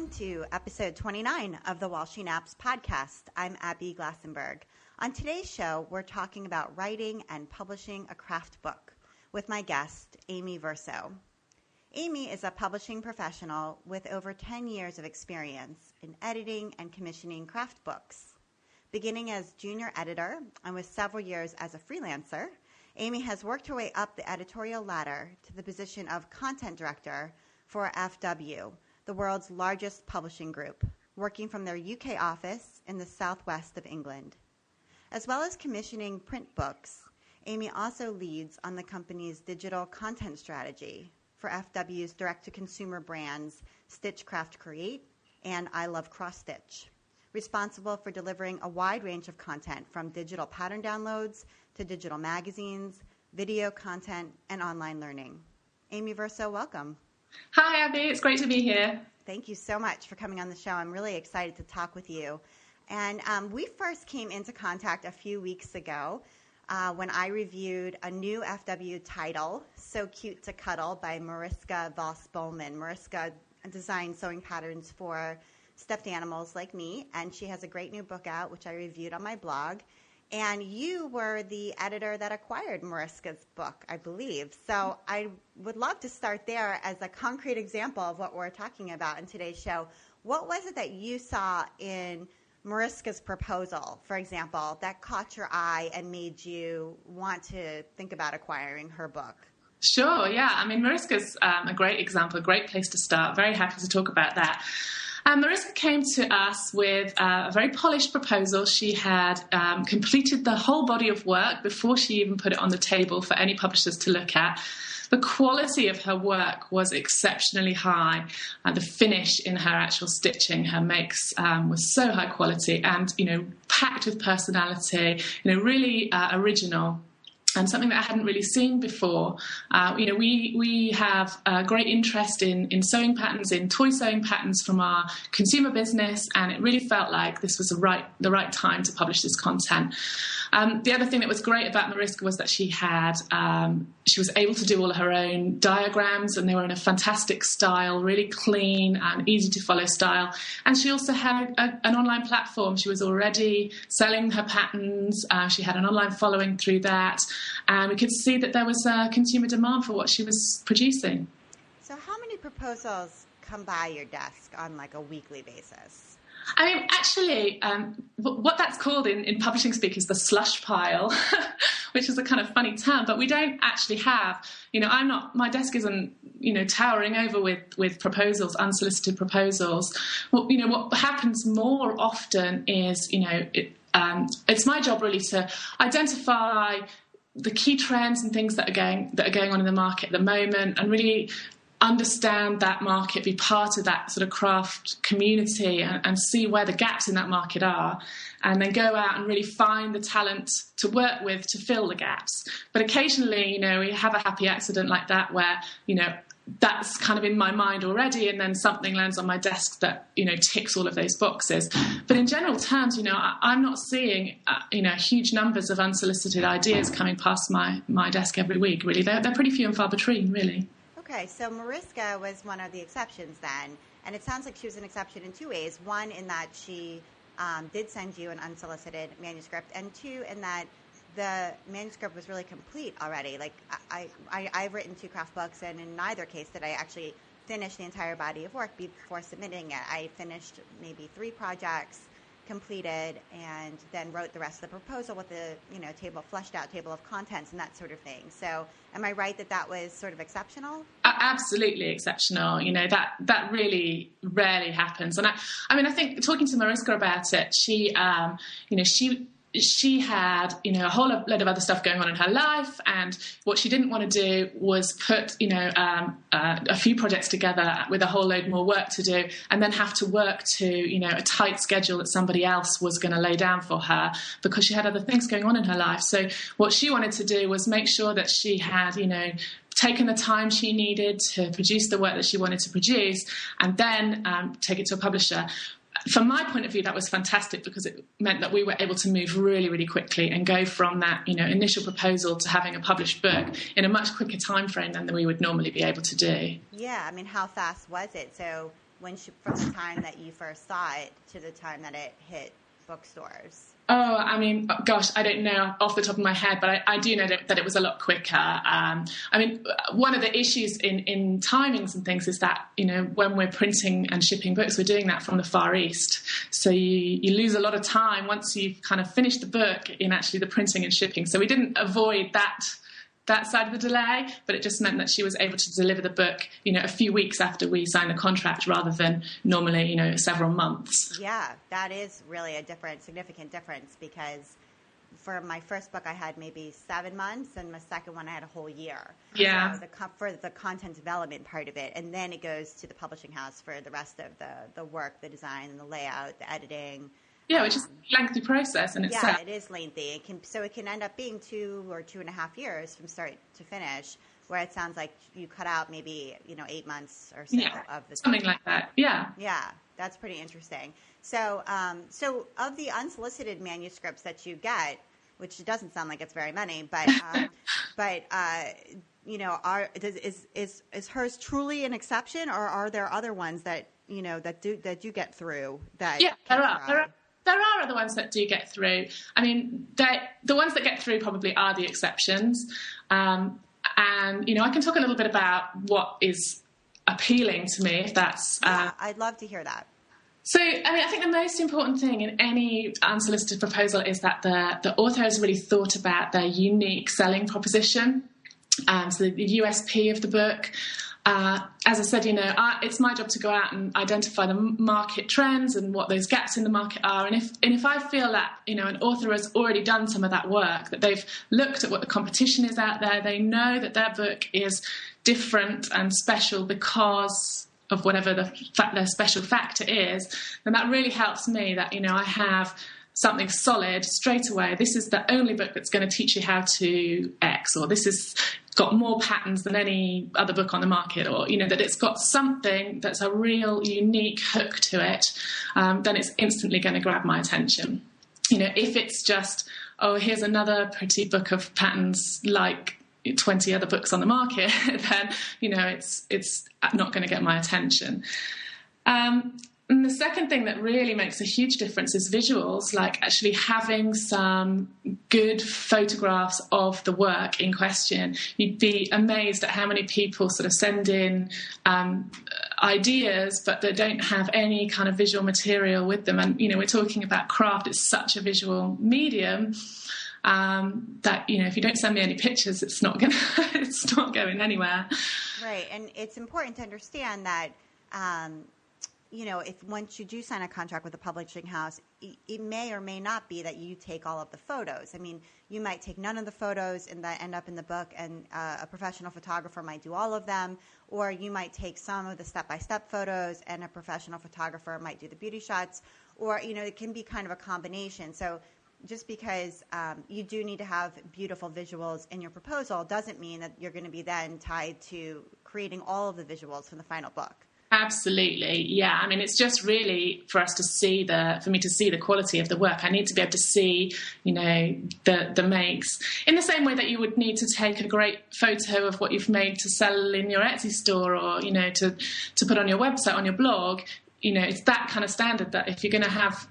welcome to episode 29 of the While She Naps podcast. I'm Abby Glassenberg. On today's show, we're talking about writing and publishing a craft book with my guest, Amy Verso. Amy is a publishing professional with over 10 years of experience in editing and commissioning craft books. Beginning as junior editor and with several years as a freelancer, Amy has worked her way up the editorial ladder to the position of content director for FW, the world's largest publishing group, working from their UK office in the southwest of England. As well as commissioning print books, Amy also leads on the company's digital content strategy for FW's direct-to-consumer brands Stitchcraft Create and I Love Cross Stitch, responsible for delivering a wide range of content from digital pattern downloads to digital magazines, video content, and online learning. Amy Verso, welcome. Hi, Abby. It's great to be here. Thank you so much for coming on the show. I'm really excited to talk with you. And we first came into contact a few weeks ago when I reviewed a new FW title, So Cute to Cuddle, by Mariska Voss-Bowman. Mariska designed sewing patterns for stuffed animals like me, and she has a great new book out, which I reviewed on my blog. And you were the editor that acquired Mariska's book, I believe. So I would love to start there as a concrete example of what we're talking about in today's show. What was it that you saw in Mariska's proposal, for example, that caught your eye and made you want to think about acquiring her book? Sure, yeah. I mean, Mariska's a great example, a great place to start. Very happy to talk about that. Mariska came to us with a very polished proposal. She had completed the whole body of work before she even put it on the table for any publishers to look at. The quality of her work was exceptionally high. The finish in her actual stitching, her makes, was so high quality and, packed with personality, really original. And something that I hadn't really seen before. We have a great interest in sewing patterns, in toy sewing patterns from our consumer business, and it really felt like this was the right time to publish this content. The other thing that was great about Mariska was that she was able to do all of her own diagrams, and they were in a fantastic style, really clean and easy to follow style. And she also had an online platform. She was already selling her patterns. She had an online following through that. And we could see that there was a consumer demand for what she was producing. So how many proposals come by your desk on like a weekly basis? I mean, actually, what that's called in publishing speak is the slush pile, which is a kind of funny term, but we don't actually have, my desk isn't, towering over with proposals, unsolicited proposals. Well, what happens more often is, it's my job really to identify the key trends and things that are going on in the market at the moment, and really understand that market, be part of that sort of craft community, and see where the gaps in that market are, and then go out and really find the talent to work with to fill the gaps. But occasionally, we have a happy accident like that where, that's kind of in my mind already, and then something lands on my desk that, ticks all of those boxes. But in general terms, I'm not seeing, huge numbers of unsolicited ideas coming past my desk every week, really. They're pretty few and far between, really. Okay, so Mariska was one of the exceptions then, and it sounds like she was an exception in two ways. One, in that she did send you an unsolicited manuscript, and two, in that the manuscript was really complete already. Like I've written 2 craft books, and in neither case did I actually finish the entire body of work before submitting it. I finished maybe 3 projects, completed, and then wrote the rest of the proposal with a fleshed out table of contents and that sort of thing. So am I right that was sort of exceptional? Absolutely exceptional. That really rarely happens. And I think talking to Mariska about it, she had, a whole load of other stuff going on in her life, and what she didn't want to do was put, a few projects together with a whole load more work to do, and then have to work to, a tight schedule that somebody else was going to lay down for her, because she had other things going on in her life. So what she wanted to do was make sure that she had, taken the time she needed to produce the work that she wanted to produce, and then take it to a publisher. From my point of view, that was fantastic, because it meant that we were able to move really, really quickly and go from that, initial proposal to having a published book in a much quicker time frame than we would normally be able to do. Yeah, I mean, how fast was it? So from the time that you first saw it to the time that it hit bookstores? Oh, I mean, gosh, I don't know off the top of my head, but I do know that it was a lot quicker. I mean, one of the issues in timings and things is that, when we're printing and shipping books, we're doing that from the Far East. So you lose a lot of time once you've kind of finished the book in actually the printing and shipping. So we didn't avoid that side of the delay, but it just meant that she was able to deliver the book, a few weeks after we signed the contract rather than normally, several months. Yeah, that is really a significant difference, because for my first book I had maybe 7 months, and my second one I had a whole year. Yeah. So for the content development part of it, and then it goes to the publishing house for the rest of the work, the design, and the layout, the editing. Yeah, which is a lengthy process in itself. Yeah, it is lengthy. It can end up being 2 or 2.5 years from start to finish, where it sounds like you cut out maybe 8 months or so of the something like that. Yeah. Yeah, that's pretty interesting. So, so of the unsolicited manuscripts that you get, which doesn't sound like it's very many, but is hers truly an exception, or are there other ones that that you get through? Yeah, there are other ones that do get through. I mean, the ones that get through probably are the exceptions. And, I can talk a little bit about what is appealing to me, if that's... I'd love to hear that. So, I think the most important thing in any unsolicited proposal is that the author has really thought about their unique selling proposition, so the USP of the book. As I said, it's my job to go out and identify the market trends and what those gaps in the market are. And if I feel that, an author has already done some of that work, that they've looked at what the competition is out there, they know that their book is different and special because of whatever their special factor is, then that really helps me that, I have something solid straight away. This is the only book that's going to teach you how to X, or this has got more patterns than any other book on the market, or, that it's got something that's a real unique hook to it, then it's instantly going to grab my attention. If it's just, here's another pretty book of patterns like 20 other books on the market, then, it's not going to get my attention. And the second thing that really makes a huge difference is visuals, like actually having some good photographs of the work in question. You'd be amazed at how many people sort of send in ideas, but they don't have any kind of visual material with them. And, we're talking about craft. It's such a visual medium that, if you don't send me any pictures, it's not going anywhere. Right. And it's important to understand that, if once you do sign a contract with a publishing house, it may or may not be that you take all of the photos. I mean, you might take none of the photos and that end up in the book, and a professional photographer might do all of them, or you might take some of the step-by-step photos and a professional photographer might do the beauty shots, or, it can be kind of a combination. So just because you do need to have beautiful visuals in your proposal doesn't mean that you're going to be then tied to creating all of the visuals from the final book. Absolutely. Yeah. I mean, it's just really for us to see for me to see the quality of the work. I need to be able to see, the makes in the same way that you would need to take a great photo of what you've made to sell in your Etsy store, or, to put on your website, on your blog. It's that kind of standard that if you're going to have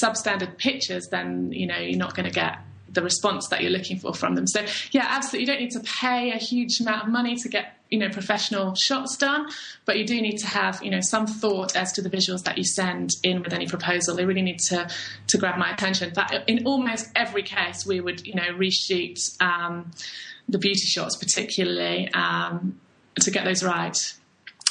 substandard pictures, then, you're not going to get the response that you're looking for from them. So, yeah, absolutely. You don't need to pay a huge amount of money to get, professional shots done, but you do need to have, some thought as to the visuals that you send in with any proposal. They really need to grab my attention. But in almost every case, we would, reshoot the beauty shots particularly to get those right.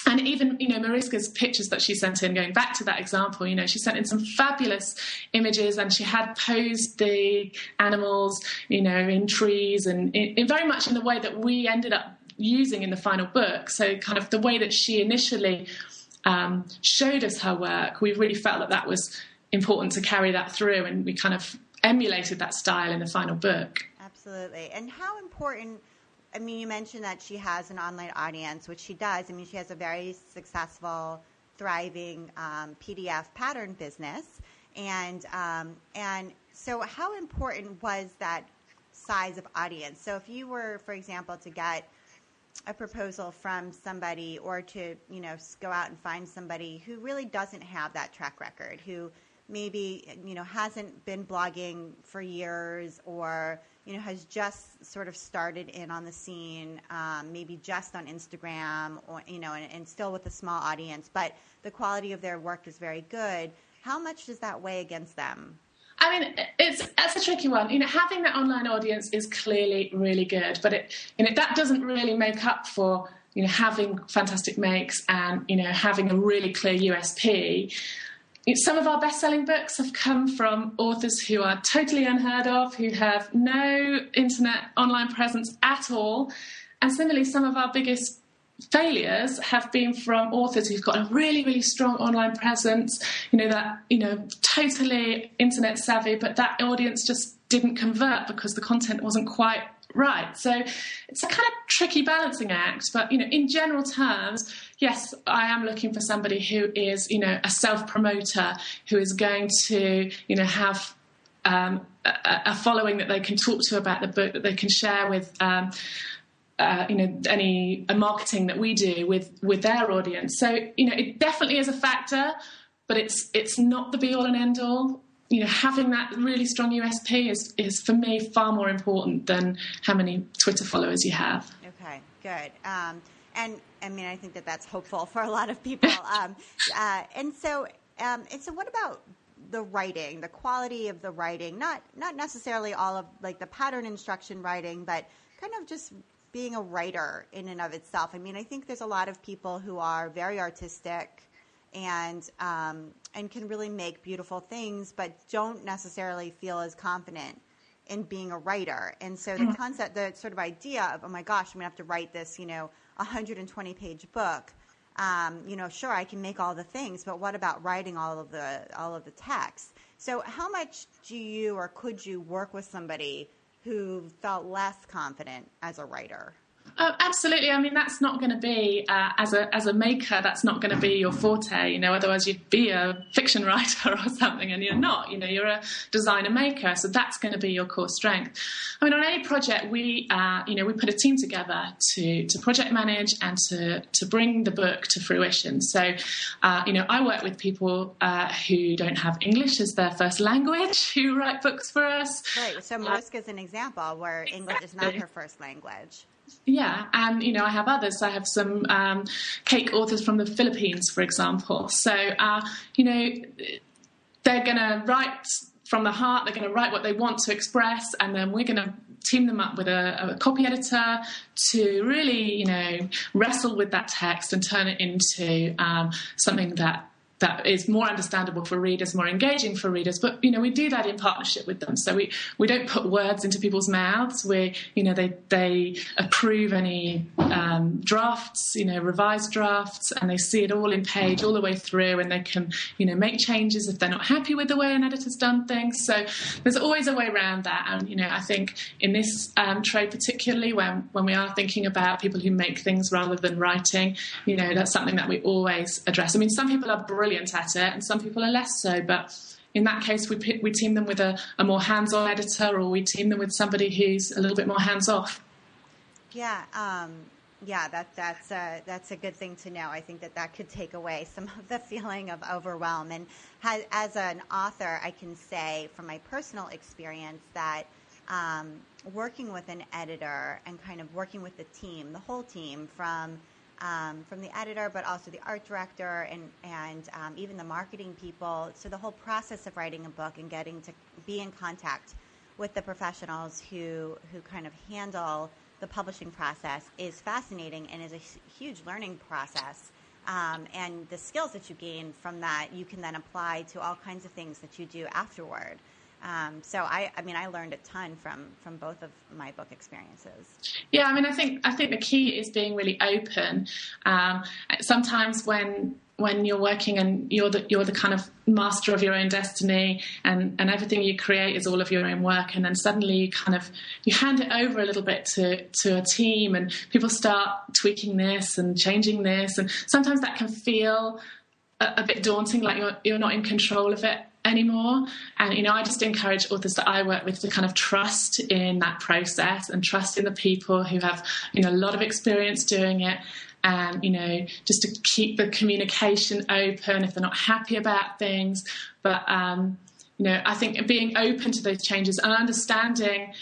And even, Mariska's pictures that she sent in, going back to that example, she sent in some fabulous images, and she had posed the animals, in trees and in very much in the way that we ended up using in the final book. So kind of the way that she initially showed us her work, we really felt that was important to carry that through, and we kind of emulated that style in the final book. Absolutely. And how important... I mean, you mentioned that she has an online audience, which she does. I mean, she has a very successful, thriving PDF pattern business. And so how important was that size of audience? So if you were, for example, to get, a proposal from somebody, or to, go out and find somebody who really doesn't have that track record, who maybe, hasn't been blogging for years, or, has just sort of started in on the scene, maybe just on Instagram, or, and still with a small audience, but the quality of their work is very good. How much does that weigh against them? I mean, that's a tricky one. Having that online audience is clearly really good, but that doesn't really make up for, having fantastic makes and, having a really clear USP. Some of our best-selling books have come from authors who are totally unheard of, who have no internet online presence at all. And similarly, some of our biggest failures have been from authors who've got a really, really strong online presence, totally internet savvy, but that audience just didn't convert because the content wasn't quite right. So it's a kind of tricky balancing act. But, in general terms, yes, I am looking for somebody who is, a self-promoter, who is going to, have a following that they can talk to about the book, that they can share with any marketing that we do with their audience. So, it definitely is a factor, but it's not the be all and end all. Having that really strong USP is for me far more important than how many Twitter followers you have. Okay, good. And I mean, I think that's hopeful for a lot of people. And so what about the writing, the quality of the writing? Not necessarily all of like the pattern instruction writing, but kind of just being a writer in and of itself. I mean, I think there's a lot of people who are very artistic and can really make beautiful things, but don't necessarily feel as confident in being a writer. And so the concept, the sort of idea of, oh my gosh, I'm gonna have to write this, 120-page book. Sure, I can make all the things, but what about writing all of the text? So how much do you, or could you, work with somebody who felt less confident as a writer? Absolutely. I mean, that's not going to be, as a maker, that's not going to be your forte, otherwise you'd be a fiction writer or something, and you're not, you're a designer maker, so that's going to be your core strength. I mean, on any project, we put a team together to project manage and to bring the book to fruition. So, I work with people who don't have English as their first language, who write books for us. Right. So Mariska's an example where English is not her first language. Yeah, and, I have others. I have some cake authors from the Philippines, for example. So, they're going to write from the heart. They're going to write what they want to express, and then we're going to team them up with a copy editor to really, wrestle with that text and turn it into something that is more understandable for readers, more engaging for readers. But, we do that in partnership with them. So we don't put words into people's mouths. They approve any drafts, revised drafts, and they see it all in page all the way through, and they can, make changes if they're not happy with the way an editor's done things. So there's always a way around that. And, I think in this trade particularly, when we are thinking about people who make things rather than writing, that's something that we always address. I mean, some people are brilliant at it and some people are less so, but in that case we team them with a more hands-on editor, or we team them with somebody who's a little bit more hands-off. That's a good thing to know. I think that could take away some of the feeling of overwhelm. And as an author, I can say from my personal experience that working with an editor and kind of working with the team, the whole team, from the editor, but also the art director and even the marketing people. So the whole process of writing a book and getting to be in contact with the professionals who kind of handle the publishing process is fascinating and is a huge learning process. And the skills that you gain from that, you can then apply to all kinds of things that you do afterward. So I learned a ton from both of my book experiences. Yeah, I mean, I think the key is being really open. Sometimes when you're working and you're the kind of master of your own destiny, and everything you create is all of your own work, and then suddenly you hand it over a little bit to a team, and people start tweaking this and changing this, and sometimes that can feel a bit daunting, like you're not in control of it. anymore. And, I just encourage authors that I work with to kind of trust in that process and trust in the people who have, a lot of experience doing it. And, just to keep the communication open if they're not happy about things. But, I think being open to those changes and understanding,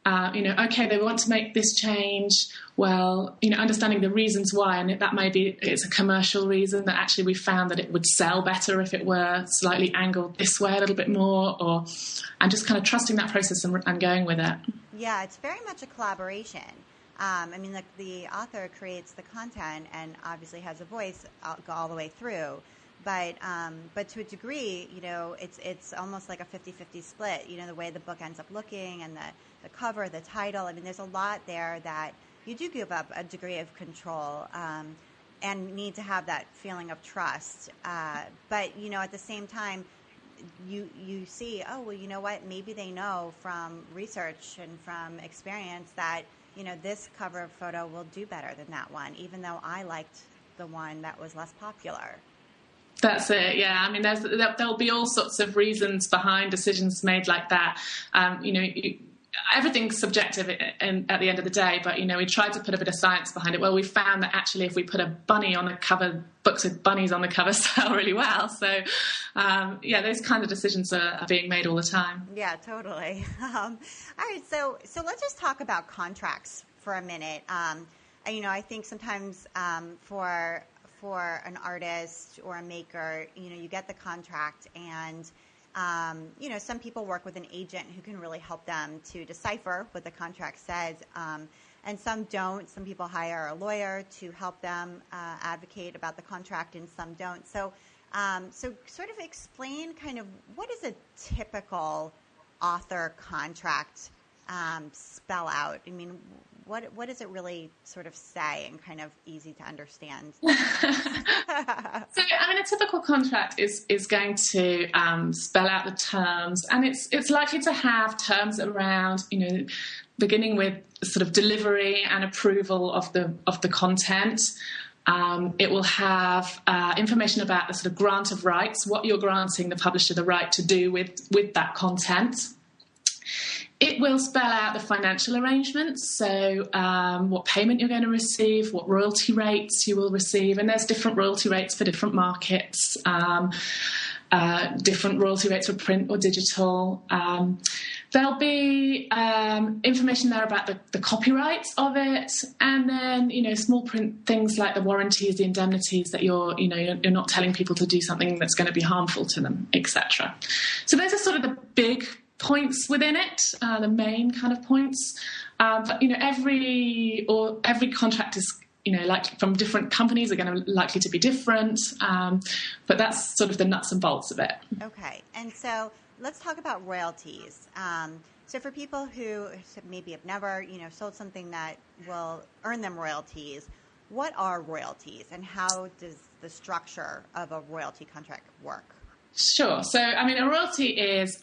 okay, they want to make this change. Well, understanding the reasons why, and that may be it's a commercial reason that actually we found that it would sell better if it were slightly angled this way a little bit more, and just kind of trusting that process and going with it. Yeah, it's very much a collaboration. The author creates the content and obviously has a voice all the way through. But to a degree, it's almost like a 50-50 split, the way the book ends up looking and the cover, the title. There's a lot there that you do give up a degree of control and need to have that feeling of trust. But, at the same time, you see, oh, well, you know what, maybe they know from research and from experience that, this cover photo will do better than that one, even though I liked the one that was less popular. That's it, yeah. There'll be all sorts of reasons behind decisions made like that. Everything's subjective at the end of the day, but, we tried to put a bit of science behind it. Well, we found that actually if we put a bunny on the cover, books with bunnies on the cover sell really well. So, those kind of decisions are being made all the time. Yeah, totally. All right, so let's just talk about contracts for a minute. I think sometimes for an artist or a maker, you get the contract and, some people work with an agent who can really help them to decipher what the contract says. And some don't. Some people hire a lawyer to help them advocate about the contract and some don't. So sort of explain kind of what is a typical author contract spell out? What does it really sort of say and kind of easy to understand? So, a typical contract is going to spell out the terms, and it's likely to have terms around, beginning with sort of delivery and approval of the content. It will have information about the sort of grant of rights, what you're granting the publisher the right to do with that content. It will spell out the financial arrangements, so what payment you're going to receive, what royalty rates you will receive, and there's different royalty rates for different markets, different royalty rates for print or digital. There'll be information there about the copyrights of it, and then small print things like the warranties, the indemnities that you're not telling people to do something that's going to be harmful to them, etc. So those are sort of the big points within it, the main kind of points. But every contract is like from different companies are going to likely to be different. But that's sort of the nuts and bolts of it. Okay, and so let's talk about royalties. So for people who maybe have never sold something that will earn them royalties, what are royalties and how does the structure of a royalty contract work? Sure. So, a royalty is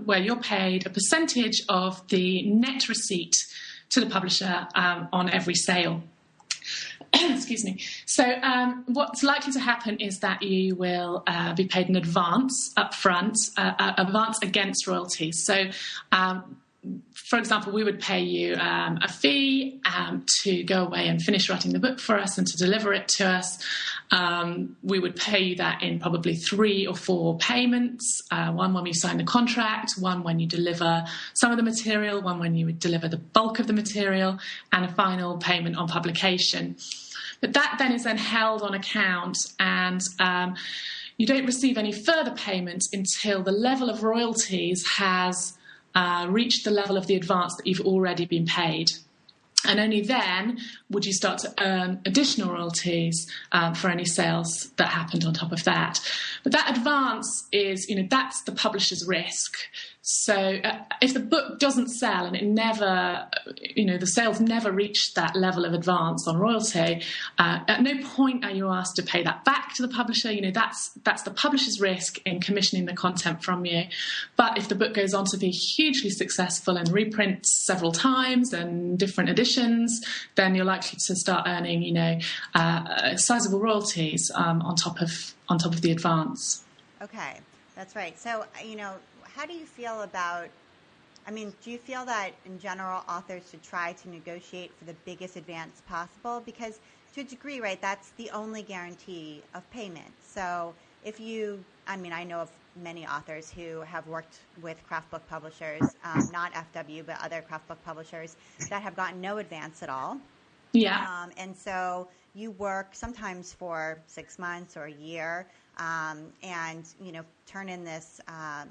where you're paid a percentage of the net receipt to the publisher on every sale. Excuse me. So what's likely to happen is that you will be paid an advance up front, advance against royalties. So, for example, we would pay you a fee to go away and finish writing the book for us and to deliver it to us. We would pay you that in probably 3 or 4 payments, one when you sign the contract, one when you deliver some of the material, one when you would deliver the bulk of the material, and a final payment on publication. But that then is then held on account, and you don't receive any further payments until the level of royalties has reached the level of the advance that you've already been paid. And only then would you start to earn additional royalties for any sales that happened on top of that. But that advance is, that's the publisher's risk. So if the book doesn't sell and it never, the sales never reach that level of advance on royalty, at no point are you asked to pay that back to the publisher. That's the publisher's risk in commissioning the content from you. But if the book goes on to be hugely successful and reprints several times and different editions, then you're likely to start earning, sizable royalties on top of the advance. Okay. That's right. So, how do you feel about, do you feel that in general authors should try to negotiate for the biggest advance possible? Because to a degree, right, that's the only guarantee of payment. So if I know of many authors who have worked with craft book publishers, not FW, but other craft book publishers that have gotten no advance at all. Yeah. And so you work sometimes for 6 months or a year, and, turn in this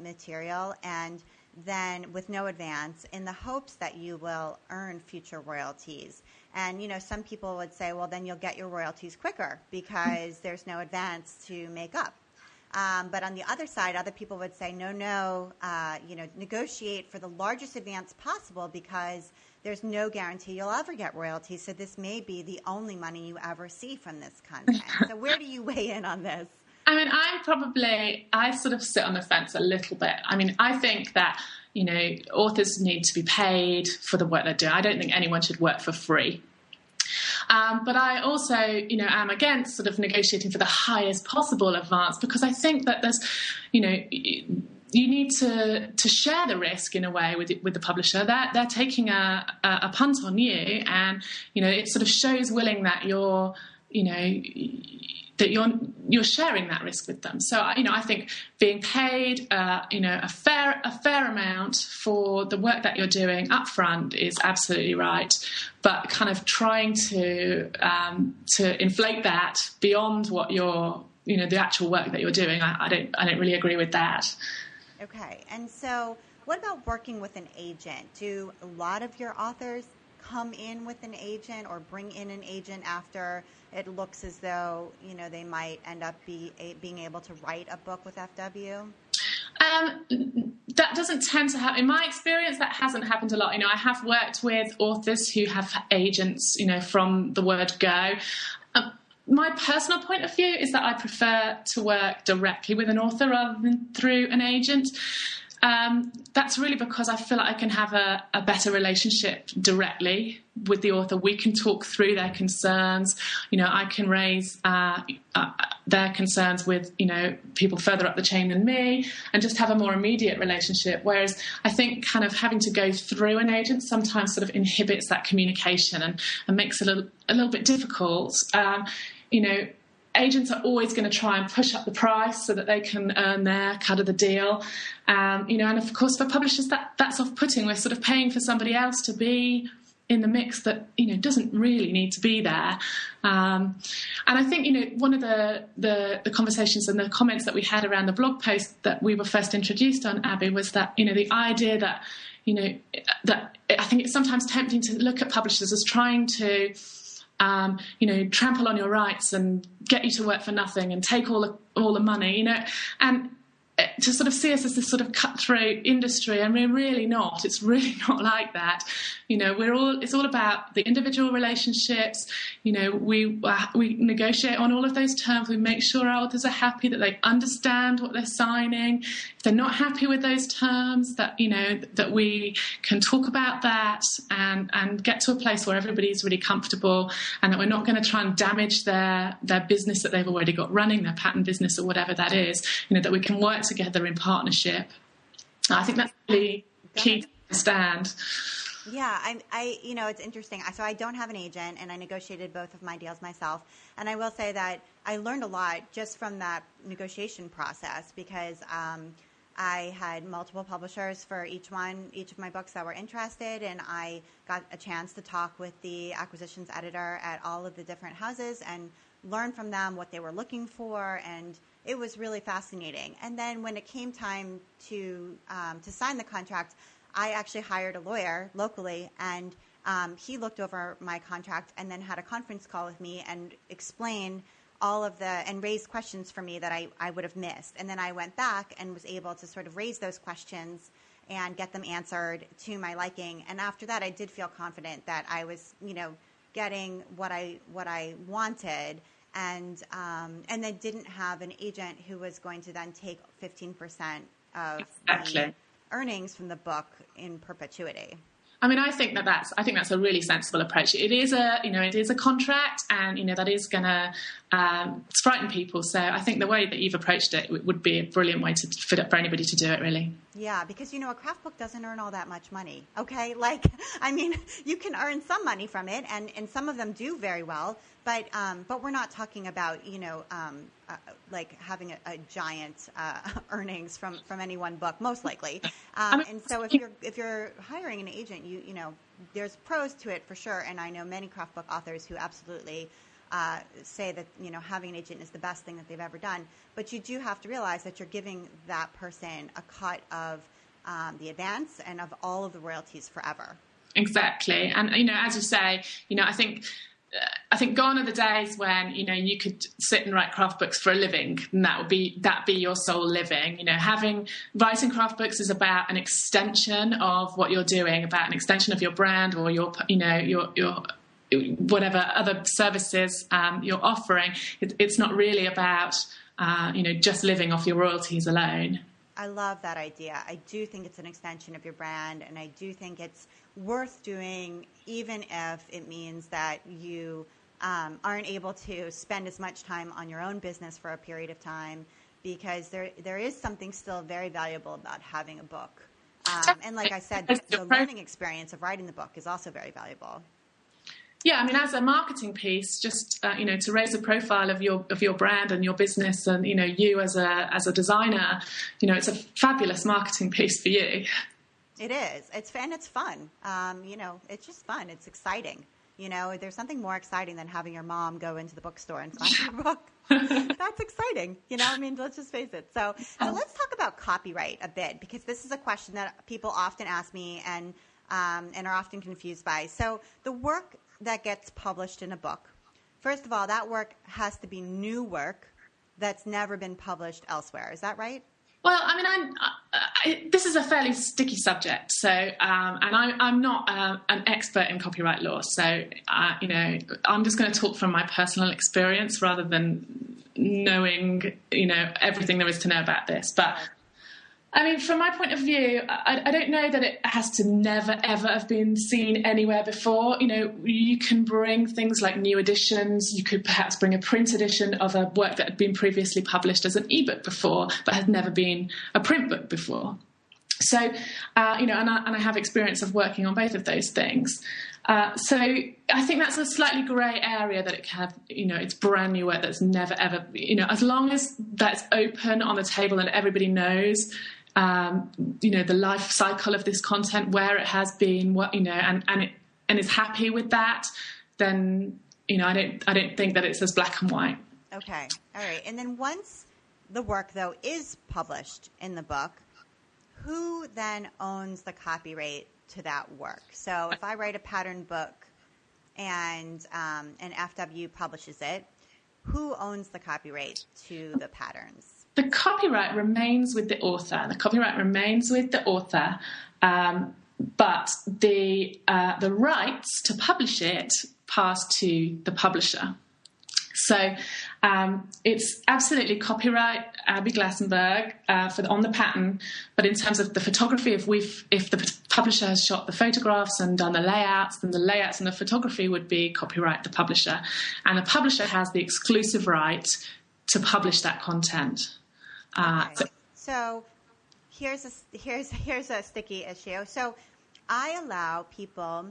material, and then with no advance in the hopes that you will earn future royalties. And, some people would say, well, then you'll get your royalties quicker because there's no advance to make up. But on the other side, other people would say, no, negotiate for the largest advance possible because there's no guarantee you'll ever get royalties. So this may be the only money you ever see from this content. So where do you weigh in on this? I sort of sit on the fence a little bit. I think that, authors need to be paid for the work they're doing. I don't think anyone should work for free. But I also, am against sort of negotiating for the highest possible advance because I think that there's, you need to share the risk in a way with the publisher. They're taking a punt on you, and it sort of shows willing that you're sharing that risk with them. So I think being paid a fair amount for the work that you're doing up front is absolutely right, but kind of trying to inflate that beyond what you're the actual work that you're doing, I don't really agree with that. Okay. And so what about working with an agent? Do a lot of your authors come in with an agent or bring in an agent after it looks as though, they might end up being able to write a book with FW? That doesn't tend to happen. In my experience, that hasn't happened a lot. I have worked with authors who have agents, from the word go. My personal point of view is that I prefer to work directly with an author rather than through an agent. That's really because I feel like I can have a better relationship directly with the author. We can talk through their concerns. I can raise their concerns with, people further up the chain than me and just have a more immediate relationship. Whereas I think kind of having to go through an agent sometimes sort of inhibits that communication and makes it a little bit difficult. Agents are always going to try and push up the price so that they can earn their cut of the deal. And of course for publishers that's off-putting. We're sort of paying for somebody else to be in the mix that, doesn't really need to be there. And I think, one of the conversations and the comments that we had around the blog post that we were first introduced on, Abby, was that, the idea that, that I think it's sometimes tempting to look at publishers as trying to trample on your rights and get you to work for nothing and take all the money, and to sort of see us as this sort of cutthroat industry, and we're really not. It's really not like that. It's all about the individual relationships. We negotiate on all of those terms. We make sure our authors are happy, that they understand what they're signing. If they're not happy with those terms, that that we can talk about that and get to a place where everybody's really comfortable, and that we're not going to try and damage their business that they've already got running, their patent business or whatever that is. That we can work together in partnership. I think that's really key to understand. Yeah, it's interesting. So I don't have an agent, and I negotiated both of my deals myself. And I will say that I learned a lot just from that negotiation process because I had multiple publishers for each of my books that were interested, and I got a chance to talk with the acquisitions editor at all of the different houses and learn from them what they were looking for, and it was really fascinating. And then when it came time to sign the contract, I actually hired a lawyer locally, and he looked over my contract and then had a conference call with me and explained and raised questions for me that I would have missed. And then I went back and was able to sort of raise those questions and get them answered to my liking. And after that, I did feel confident that I was, getting what I wanted, and then didn't have an agent who was going to then take 15% of the earnings from the book in perpetuity. I mean, I think that's a really sensible approach. It is a contract, and that is going to frighten people. So I think the way that you've approached it would be a brilliant way for anybody to do it, really. Yeah, because a craft book doesn't earn all that much money. Okay, you can earn some money from it, and some of them do very well. But we're not talking about having a giant earnings from any one book, most likely. And so if you're hiring an agent, there's pros to it for sure. And I know many craft book authors who absolutely say that having an agent is the best thing that they've ever done. But you do have to realize that you're giving that person a cut of the advance and of all of the royalties forever. Exactly, and as you say, I think gone are the days when you could sit and write craft books for a living, and that be your sole living. Writing craft books is about an extension of what you're doing, about an extension of your brand or your whatever other services you're offering. It's not really about just living off your royalties alone. I love that idea. I do think it's an extension of your brand, and I do think it's worth doing, even if it means that you aren't able to spend as much time on your own business for a period of time, because there is something still very valuable about having a book. And like I said, the learning experience of writing the book is also very valuable. Yeah, I mean, as a marketing piece, just to raise the profile of your brand and your business, and you as a designer, it's a fabulous marketing piece for you. It is. It's fun. It's fun. It's just fun. It's exciting. There's something more exciting than having your mom go into the bookstore and find your book. That's exciting. Let's just face it. So let's talk about copyright a bit, because this is a question that people often ask me and are often confused by. So the work that gets published in a book, first of all, that work has to be new work that's never been published elsewhere. Is that right? Well, I mean, this is a fairly sticky subject. So, and I'm not an expert in copyright law. So, I'm just going to talk from my personal experience rather than knowing, everything there is to know about this. But I mean, from my point of view, I don't know that it has to never, ever have been seen anywhere before. You can bring things like new editions. You could perhaps bring a print edition of a work that had been previously published as an ebook before, but had never been a print book before. So, and I have experience of working on both of those things. So I think that's a slightly grey area that it can have, it's brand new work that's never, ever, as long as that's open on the table and everybody knows, the life cycle of this content, where it has been, and is happy with that, then, I don't think that it's as black and white. Okay. All right. And then once the work, though, is published in the book, who then owns the copyright to that work? So if I write a pattern book and FW publishes it, who owns the copyright to the patterns? The copyright remains with the author. But the rights to publish it pass to the publisher. So it's absolutely copyright Abby Glassenberg on the pattern, but in terms of the photography, if the publisher has shot the photographs and done the layouts, then the layouts and the photography would be copyright the publisher, and the publisher has the exclusive right to publish that content. Okay. So here's a sticky issue. So I allow people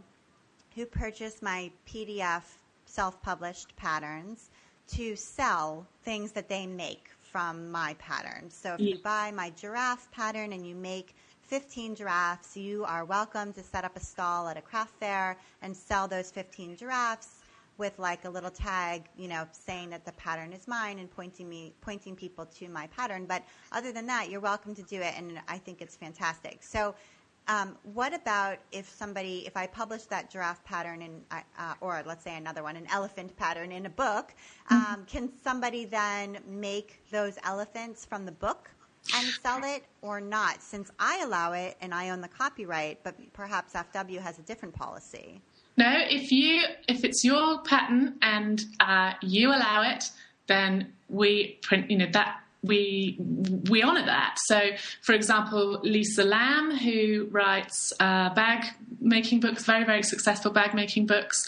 who purchase my PDF self-published patterns to sell things that they make from my patterns. So if you buy my giraffe pattern and you make 15 giraffes, you are welcome to set up a stall at a craft fair and sell those 15 giraffes with like a little tag, saying that the pattern is mine and pointing people to my pattern. But other than that, you're welcome to do it, and I think it's fantastic. So what about if I publish that giraffe pattern or let's say another one, an elephant pattern in a book, can somebody then make those elephants from the book and sell it or not? Since I allow it and I own the copyright, but perhaps FW has a different policy. No, if it's your pattern and you allow it, then we print. we honour that. So, for example, Lisa Lamb, who writes bag making books, very, very successful bag making books,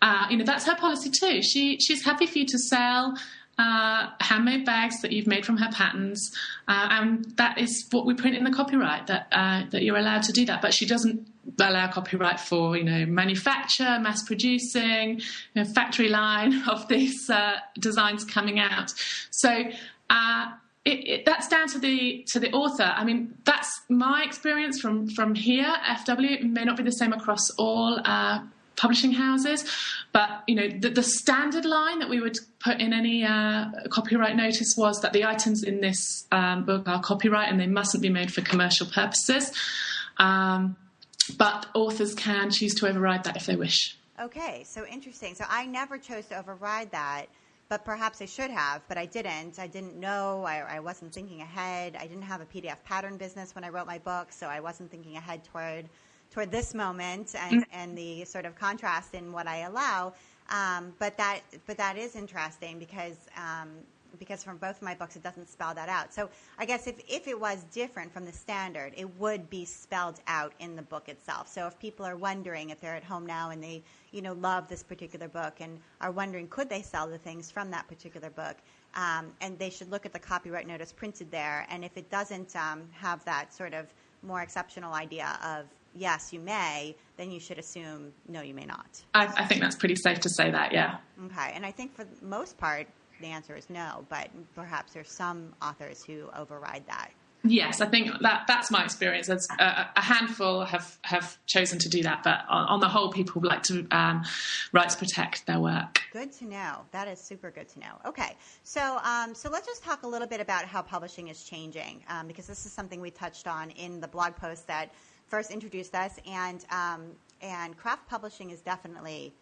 that's her policy too. She's happy for you to sell handmade bags that you've made from her patterns, and that is what we print in the copyright, that you're allowed to do that. But she doesn't allow copyright for manufacture, mass producing, factory line of these designs coming out. So that's down to the author. I mean, that's my experience from here. FW, it may not be the same across all publishing houses, but the standard line that we would put in any copyright notice was that the items in this book are copyright and they mustn't be made for commercial purposes. But authors can choose to override that if they wish. Okay, so interesting. So I never chose to override that, but perhaps I should have, but I didn't. I didn't know. I wasn't thinking ahead. I didn't have a PDF pattern business when I wrote my book, so I wasn't thinking ahead toward this moment and the sort of contrast in what I allow. But that is interesting because from both of my books, it doesn't spell that out. So I guess if it was different from the standard, it would be spelled out in the book itself. So if people are wondering, if they're at home now and they, love this particular book and are wondering, could they sell the things from that particular book? And they should look at the copyright notice printed there. And if it doesn't have that sort of more exceptional idea of, yes, you may, then you should assume, no, you may not. I think that's pretty safe to say that, yeah. Okay. And I think for the most part, the answer is no, but perhaps there's some authors who override that. Yes, I think that's my experience. As a handful have chosen to do that, but on the whole, people like to rights protect their work. Good to know. That is super good to know. Okay, so let's just talk a little bit about how publishing is changing, because this is something we touched on in the blog post that first introduced us, and craft publishing is definitely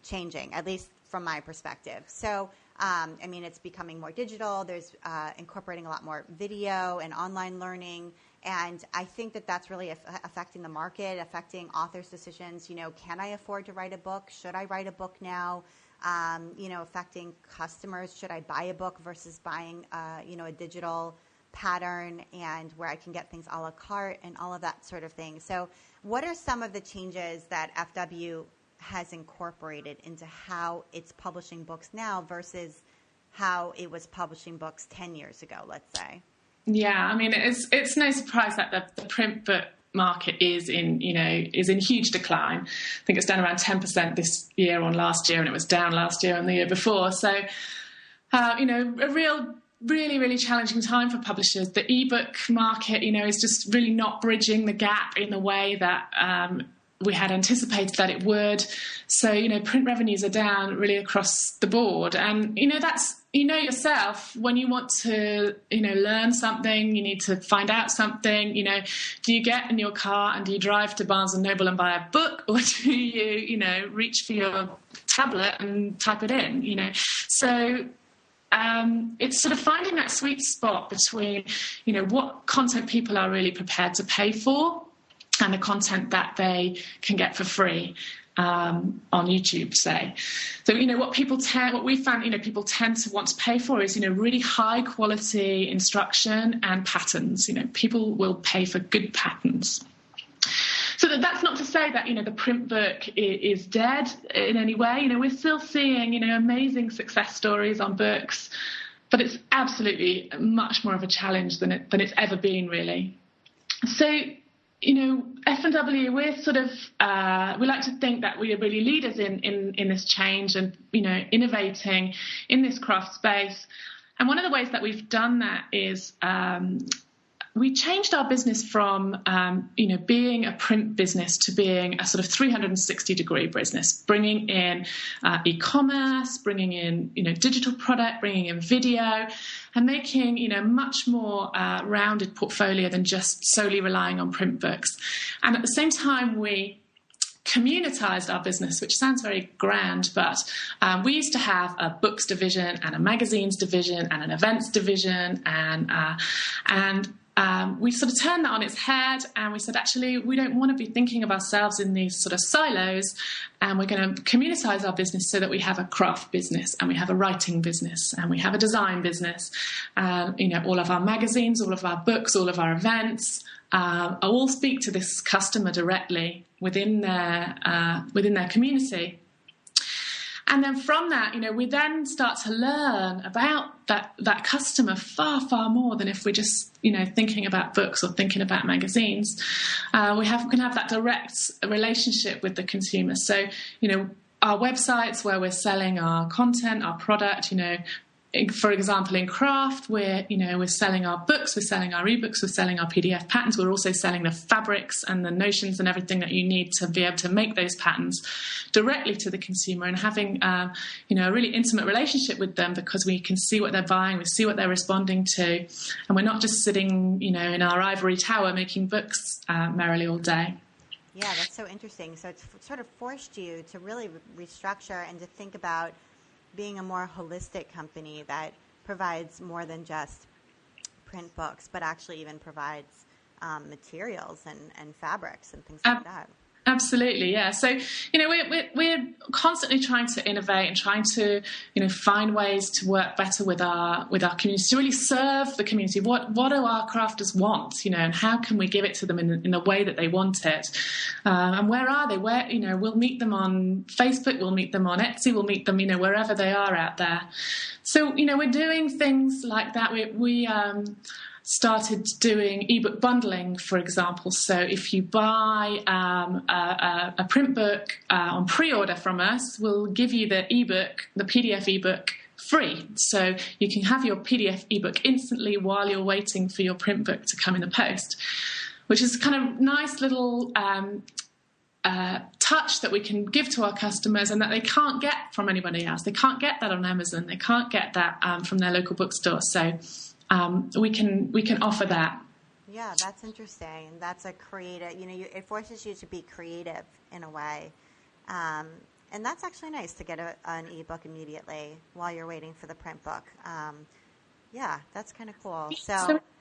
changing, at least from my perspective. So. It's becoming more digital. There's incorporating a lot more video and online learning. And I think that's really affecting the market, affecting authors' decisions. Can I afford to write a book? Should I write a book now? Affecting customers. Should I buy a book versus buying, a digital pattern and where I can get things a la carte and all of that sort of thing. So what are some of the changes that FW has incorporated into how it's publishing books now versus how it was publishing books 10 years ago, let's say? Yeah, it's no surprise that the print book market is in huge decline. I think it's down around 10% this year on last year, and it was down last year and the year before. So, a really, really challenging time for publishers. The ebook market, is just really not bridging the gap in the way that we had anticipated that it would. So, print revenues are down really across the board. And, that's, yourself, when you want to, learn something, you need to find out something, do you get in your car and do you drive to Barnes and Noble and buy a book, or do you, reach for your tablet and type it in, So it's sort of finding that sweet spot between, what content people are really prepared to pay for and the content that they can get for free on YouTube, say. So, what we found, people tend to want to pay for is, really high quality instruction and patterns. People will pay for good patterns. So that's not to say that, the print book is dead in any way. We're still seeing, amazing success stories on books, but it's absolutely much more of a challenge than it's ever been, really. So, F&W, we're sort of, we like to think that we are really leaders in this change and, innovating in this craft space. And one of the ways that we've done that is we changed our business from, being a print business to being a sort of 360-degree business, bringing in e-commerce, bringing in, digital product, bringing in video, and making, much more rounded portfolio than just solely relying on print books. And at the same time, we communitized our business, which sounds very grand, but we used to have a books division and a magazines division and an events division, and we sort of turned that on its head, and we said, actually, we don't want to be thinking of ourselves in these sort of silos, and we're going to communitize our business so that we have a craft business, and we have a writing business, and we have a design business. All of our magazines, all of our books, all of our events all speak to this customer directly within their community. And then from that, we then start to learn about that customer far, far more than if we're just, thinking about books or thinking about magazines. We can have that direct relationship with the consumer. So, our websites where we're selling our content, our product, for example, in craft, we're selling our books, we're selling our ebooks, we're selling our PDF patterns. We're also selling the fabrics and the notions and everything that you need to be able to make those patterns directly to the consumer, and having a really intimate relationship with them, because we can see what they're buying, we see what they're responding to, and we're not just sitting, in our ivory tower making books merrily all day. Yeah, that's so interesting. So it's sort of forced you to really restructure and to think about being a more holistic company that provides more than just print books, but actually even provides materials and fabrics and things like that. Absolutely, yeah. So, we're constantly trying to innovate and trying to, find ways to work better with our community, to really serve the community. What do our crafters want, and how can we give it to them in the way that they want it? And where are they? We'll meet them on Facebook, we'll meet them on Etsy, we'll meet them, wherever they are out there. So, we're doing things like that. We started doing ebook bundling, for example. So if you buy a print book on pre-order from us, we'll give you the ebook, the PDF ebook, free. So you can have your PDF ebook instantly while you're waiting for your print book to come in the post, which is kind of nice little touch that we can give to our customers and that they can't get from anybody else. They can't get that on Amazon. They can't get that from their local bookstore. So we can offer that. Yeah, that's interesting. That's a creative, it forces you to be creative in a way. And that's actually nice to get an ebook immediately while you're waiting for the print book. Yeah, that's kind of cool.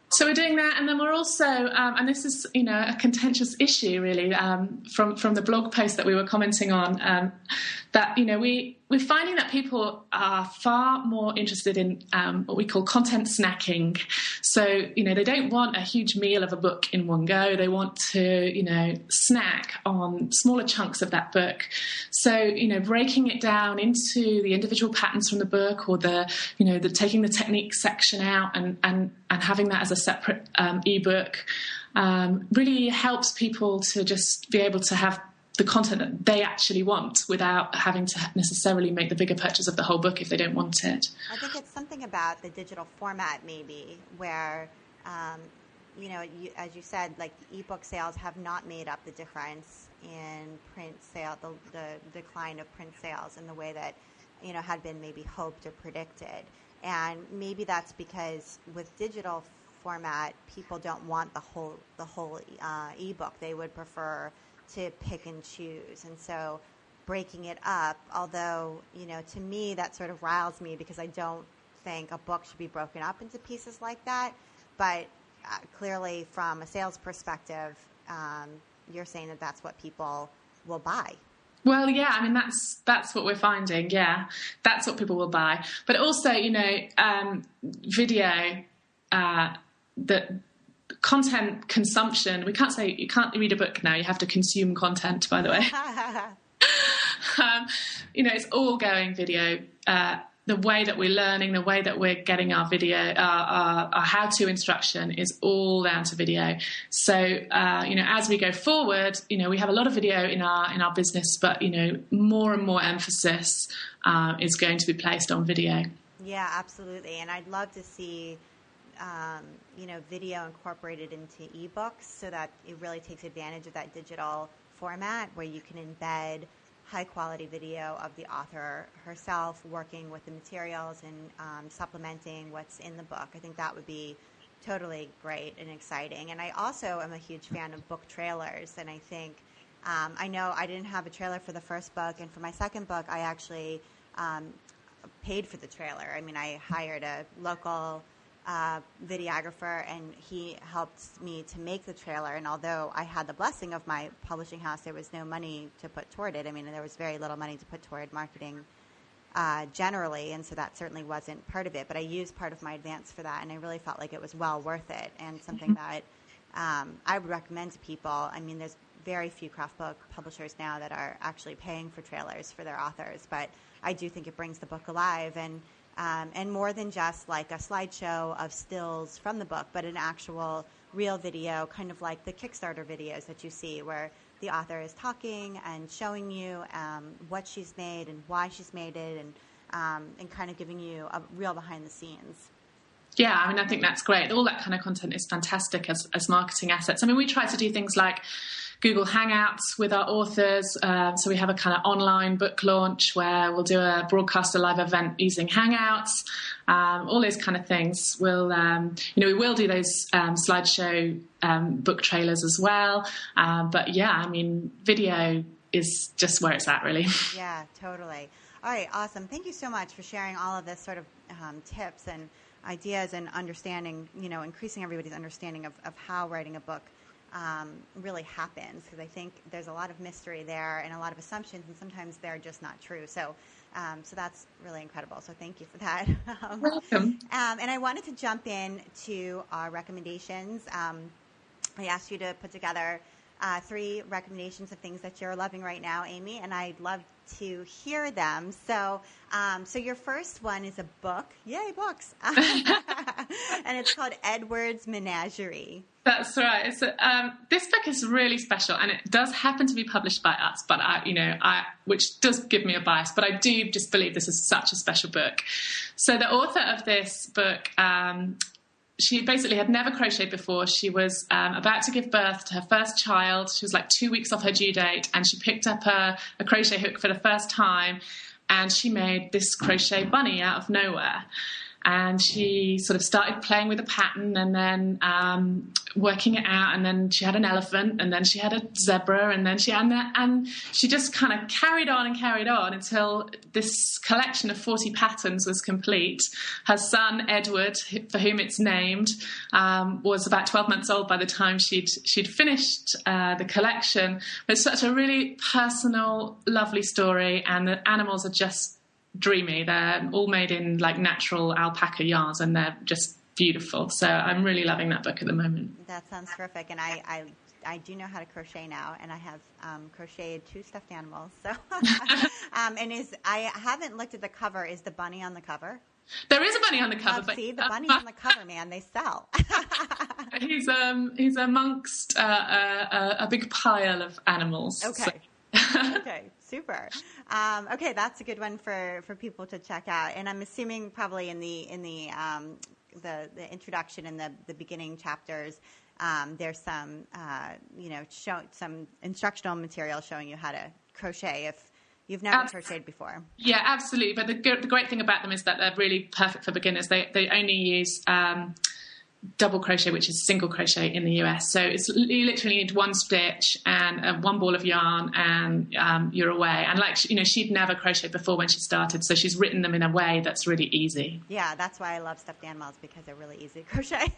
So we're doing that, and then we're also, and this is, a contentious issue really, from the blog post that we were commenting on, that, we're finding that people are far more interested in what we call content snacking. So, they don't want a huge meal of a book in one go. They want to, snack on smaller chunks of that book. So, breaking it down into the individual patterns from the book, or the taking the technique section out and having that as a separate ebook really helps people to just be able to have the content that they actually want without having to necessarily make the bigger purchase of the whole book if they don't want it. I think it's something about the digital format maybe where, as you said, like the ebook sales have not made up the difference in print sale, the decline of print sales in the way that, had been maybe hoped or predicted. And maybe that's because with digital format, people don't want the whole ebook. They would prefer to pick and choose. And so breaking it up, although, to me that sort of riles me because I don't think a book should be broken up into pieces like that. But clearly from a sales perspective, you're saying that that's what people will buy. Well, yeah, I mean, that's what we're finding. Yeah, that's what people will buy. But also, video, that content consumption, we can't say you can't read a book now, you have to consume content, by the way. It's all going video. The way that we're learning, the way that we're getting our video, our how-to instruction is all down to video. So, as we go forward, we have a lot of video in our business, but, more and more emphasis is going to be placed on video. Yeah, absolutely. And I'd love to see video incorporated into ebooks so that it really takes advantage of that digital format where you can embed high quality video of the author herself working with the materials and supplementing what's in the book. I think that would be totally great and exciting. And I also am a huge fan of book trailers. And I think, I know I didn't have a trailer for the first book, and for my second book, I actually paid for the trailer. I mean, I hired a local videographer, and he helped me to make the trailer. And although I had the blessing of my publishing house, there was no money to put toward it. I mean, there was very little money to put toward marketing generally, and so that certainly wasn't part of it. But I used part of my advance for that, and I really felt like it was well worth it, and something that I would recommend to people. I mean, there's very few craft book publishers now that are actually paying for trailers for their authors, but I do think it brings the book alive, and more than just like a slideshow of stills from the book, but an actual real video, kind of like the Kickstarter videos that you see, where the author is talking and showing you what she's made and why she's made it, and kind of giving you a real behind the scenes. Yeah, I mean, I think that's great. All that kind of content is fantastic as marketing assets. I mean, we try to do things like Google Hangouts with our authors. So we have a kind of online book launch where we'll do a broadcast a live event using Hangouts, all those kind of things. We'll, we will do those slideshow book trailers as well. But yeah, I mean, video is just where it's at, really. Yeah, totally. All right, awesome. Thank you so much for sharing all of this sort of tips and ideas and understanding, increasing everybody's understanding of how writing a book really happens, because I think there's a lot of mystery there and a lot of assumptions, and sometimes they're just not true. So that's really incredible. So thank you for that. Welcome. And I wanted to jump in to our recommendations. I asked you to put together 3 recommendations of things that you're loving right now, Amy, and I'd love to hear them. So your first one is a book. Yay, books. And it's called Edward's Menagerie. That's right. So, this book is really special, and it does happen to be published by us, but which does give me a bias, but I do just believe this is such a special book. So the author of this book, she basically had never crocheted before. She was about to give birth to her first child. She was like 2 weeks off her due date, and she picked up a crochet hook for the first time, and she made this crochet bunny out of nowhere. And she sort of started playing with a pattern, and then working it out, and then she had an elephant, and then she had a zebra, and then and she just kind of carried on until this collection of 40 patterns was complete. Her son Edward, for whom it's named, was about 12 months old by the time she'd finished the collection. It's such a really personal, lovely story, and the animals are just dreamy. They're all made in like natural alpaca yarns, and they're just beautiful. So I'm really loving that book at the moment. That sounds terrific. And I do know how to crochet now, and I have crocheted 2 stuffed animals. So I haven't looked at the cover. Is the bunny on the cover? There is a bunny on the cover. But see, the bunny's on the cover, man. They sell. He's amongst a big pile of animals. Okay. So. Okay, super. Okay, that's a good one for people to check out. And I'm assuming probably in the introduction and the beginning chapters, there's some some instructional material showing you how to crochet if you've never crocheted before. Yeah, absolutely. But the great thing about them is that they're really perfect for beginners. They only use double crochet, which is single crochet in the US. So you literally need 1 stitch and 1 ball of yarn, and you're away. And she'd never crocheted before when she started, so she's written them in a way that's really easy. Yeah, that's why I love stuffed animals, because they're really easy to crochet.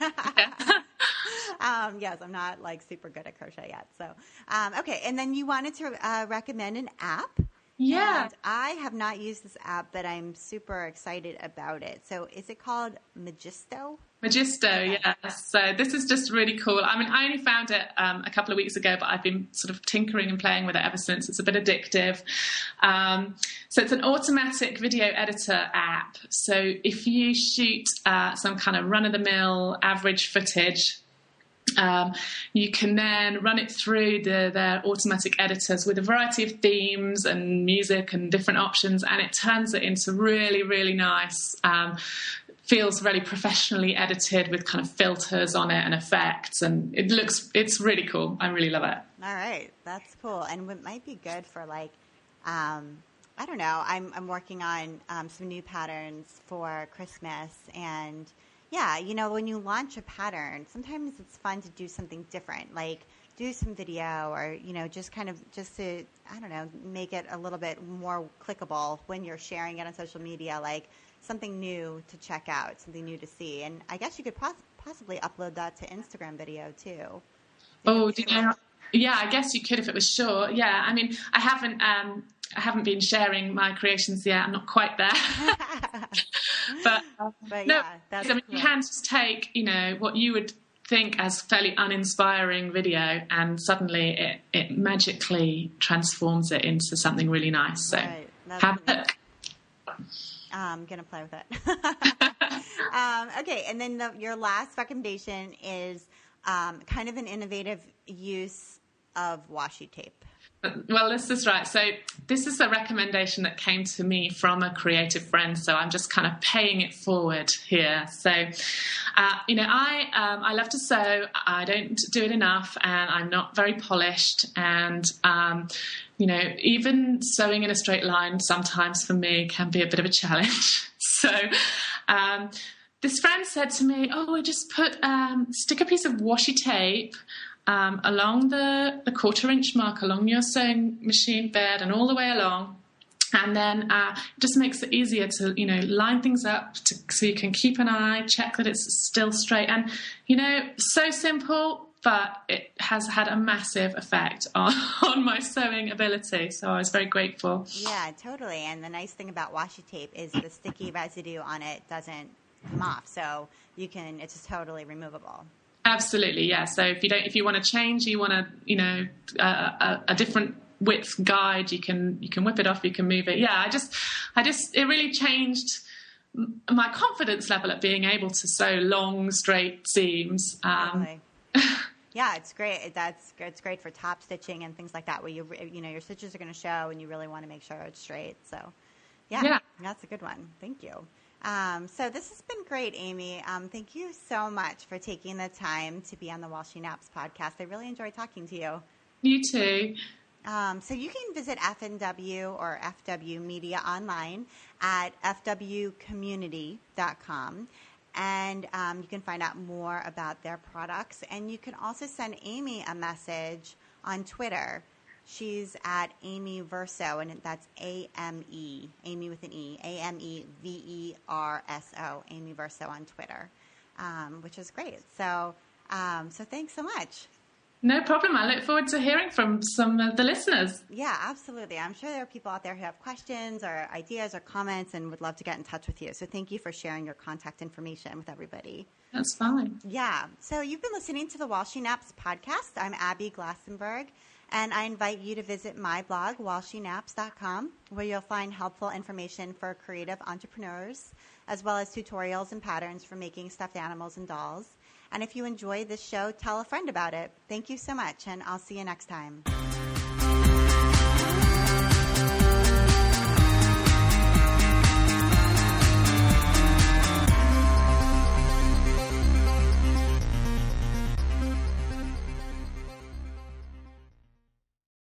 Yes, I'm not like super good at crochet yet. So, okay. And then you wanted to recommend an app. Yeah. And I have not used this app, but I'm super excited about it. So is it called Magisto? Magisto, okay. Yes. So this is just really cool. I mean, I only found it a couple of weeks ago, but I've been sort of tinkering and playing with it ever since. It's a bit addictive. So it's an automatic video editor app. So if you shoot some kind of run-of-the-mill average footage, you can then run it through their automatic editors with a variety of themes and music and different options, and it turns it into really, really nice. Feels really professionally edited with kind of filters on it and effects, and it's really cool. I really love it. All right, that's cool. And it might be good for like, I don't know, I'm working on some new patterns for Christmas, and yeah, when you launch a pattern, sometimes it's fun to do something different, like do some video or, just to, I don't know, make it a little bit more clickable when you're sharing it on social media, like something new to check out, something new to see. And I guess you could possibly upload that to Instagram video too. Oh, do you know? Yeah, I guess you could if it was short. Yeah, I mean, I haven't been sharing my creations yet. I'm not quite there. but no, that's cool. You can just take, what you would think as fairly uninspiring video, and suddenly it magically transforms it into something really nice. So have a look. I'm going to play with it. Okay, and then your last recommendation is kind of an innovative use of washi tape. Well, this is right. So this is a recommendation that came to me from a creative friend. So I'm just kind of paying it forward here. So, I love to sew. I don't do it enough, and I'm not very polished. And, even sewing in a straight line sometimes for me can be a bit of a challenge. So this friend said to me, we just stick a piece of washi tape along the 1/4-inch mark along your sewing machine bed and all the way along, and then it just makes it easier to line things up so you can keep an eye, check that it's still straight, and so simple, but it has had a massive effect on my sewing ability, so I was very grateful. Yeah, totally. And the nice thing about washi tape is the sticky residue on it doesn't come off, so it's just totally removable. Absolutely, yeah. So if you want to change, you want a different width guide, you can whip it off, you can move it. Yeah, I just it really changed my confidence level at being able to sew long, straight seams. Yeah, it's great. It's great for top stitching and things like that, where your stitches are going to show, and you really want to make sure it's straight. So, yeah, that's a good one. Thank you. So this has been great, Amy. Thank you so much for taking the time to be on the While She Naps podcast. I really enjoyed talking to you. You too. So you can visit FNW or FW Media online at fwcommunity.com. And you can find out more about their products. And you can also send Amy a message on Twitter. She's at Amy Verso, and that's A-M-E, Amy with an E, A-M-E-V-E-R-S-O, Amy Verso on Twitter, which is great. So thanks so much. No problem. I look forward to hearing from some of the listeners. Yeah, absolutely. I'm sure there are people out there who have questions or ideas or comments and would love to get in touch with you. So thank you for sharing your contact information with everybody. That's fine. Yeah. So you've been listening to the While She Naps podcast. I'm Abby Glassenberg, and I invite you to visit my blog, whileshenaps.com, where you'll find helpful information for creative entrepreneurs, as well as tutorials and patterns for making stuffed animals and dolls. And if you enjoyed this show, tell a friend about it. Thank you so much, and I'll see you next time.